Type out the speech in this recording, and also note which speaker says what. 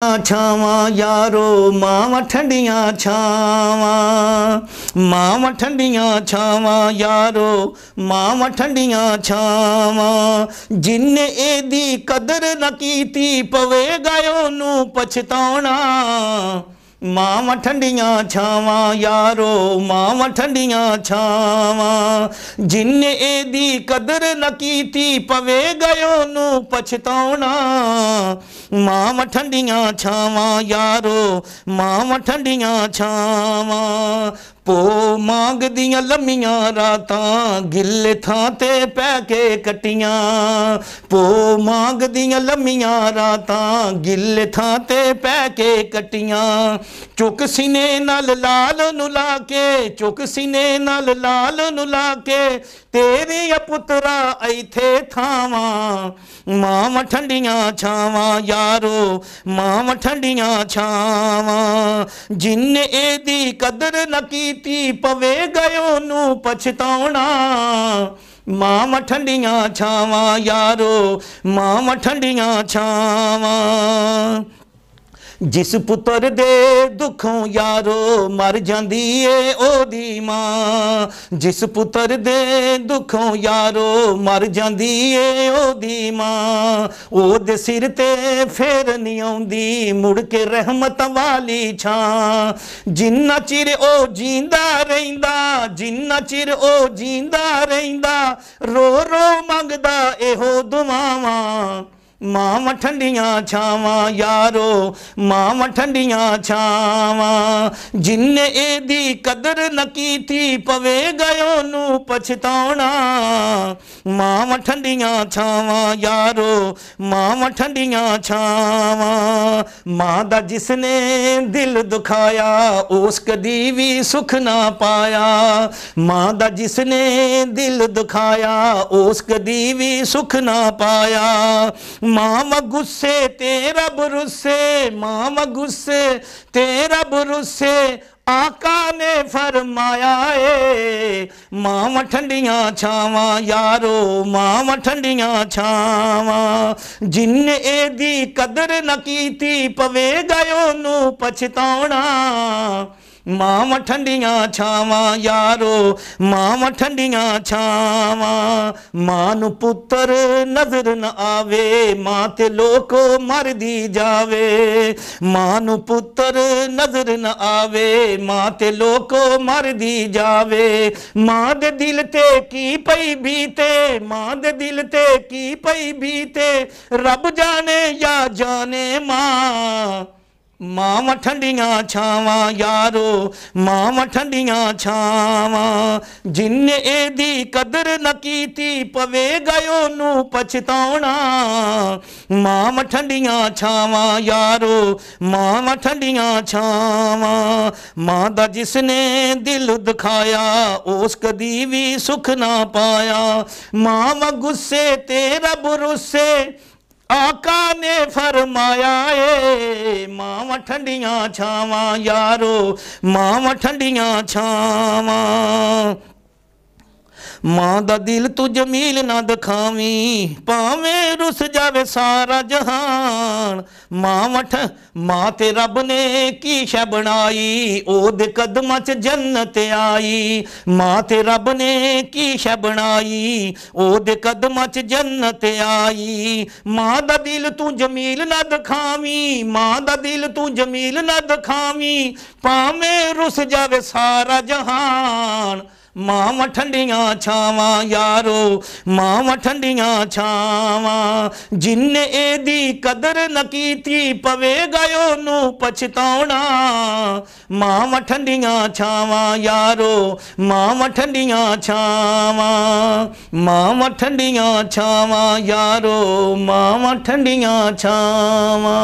Speaker 1: छावा यारो मावा ठंडियां छावा, मावा ठंडियां छावा यारो मावा ठंडियां छावा। जिन्ने एदी कदर न कीती पवेगा ओनू पछताउणा। मावा ठंडियां छावा यारो मावा ठंडियां छावा। जिन्ने एदी कदर न कीती पवेगा ओनू पछताउणा। मावा ठंडियां छावा यारो मावा ठंडियां छावा। पो मांग दियां लम्मियां रातां गिले थां ते पै के कटियां। पो मांग दियां लम्मियां रातां गिले थां ते पै के कटियां। चुक सीने नाल लाल नु लाके, चुक सीने नाल लाल नु लाके तेरे पुत्रा इथे थावा। मावा ठंडियां छावा यारो मावा ठंडियां छावा। जिन्ने एदी कदर न कीती पवेगा ओनू पछताउणा। मावा ठंडियां छावा यारो मावा ठंडियां छावा। जिस पुत्र दे दुखों यारो मर जांदी ए ओदी मां। जिस पुत्र दे दुखों यारो मर जांदी ए ओदी मां। ओदे सिर ते फेर नहीं आउंदी मुड़ के रहमत वाली छां। जिन्ना चिर ओ जींदा रहिंदा, जिन्ना चिर ओ जींदा रहिंदा रो रो मंगदा एहो दुआवां। मावा ठंडियां छावा यारो मावा ठंडियां छावा। जिन्ने एदी कदर न कीती पवेगा ओनू पछताउणा। मावा ठंडियां छावा यारो मावा ठंडियां छावा। मां दा जिसने दिल दुखाया उस कदी भी सुख ना पाया। मां दा जिसने दिल दुखाया उस कदी भी सुख ना पाया। मामा गुस्से तेरा बुरुस्से, मामा गुस्से तेरा बुरुस्से आका ने फरमाया ए। मावा ठंडियां छावा यारो मावा ठंडियां छावा। जिन्ने एदी कदर न कीती पवेगा ओनू पछताउणा। मावा ठंडियां छावा यारो मावा ठंडियां छावा। मां नू पुत्र नजर न आवे मां ते लोको मर दी जावे। मां नू पुत्र नजर न आवे मां ते लोको मर दी जावे। मां दे दिल ते की पई बीते, मां दे दिल ते की पई बीते रब जाने या जाने मां। मावा ठंडियां छावा यारो मावा ठंडियां छावा। जिन्ने एदी कदर न कीती पवेगा ओनू पछताउणा। मावा ठंडियां छावा यारो मावा ठंडियां छावा। मां दा जिसने दिल दुखाया उस कदी भी सुख ना पाया। मावा गुस्से तेरा बुरुस्से आका ने फरमाया ए। मावा ठंडियां छावा यारो मावा ठंडियां छावा। मां दा दिल तू जमील ना दिखावी भावें रुस जावे सारा जहान। मां ते रब ने की शै बनाई ओदे कदमां च जन्नत आई। मां ते रब ने की शै बनाई ओदे कदमां च जन्नत आई। मां दा दिल तू जमील ना दिखावी, मां दा दिल तू जमील ना दिखावी भावें रुस जावे सारा जहान। मावा ठंडियां छावा यारो मावा ठंडियां छावा। जिन्ने एदी कदर न कीती पवेगा ओनू पछताउणा। मावा ठंडियां छावा यारो मावा ठंडियां छावा। मावा ठंडियां छावा यारो मावा ठंडियां छावा।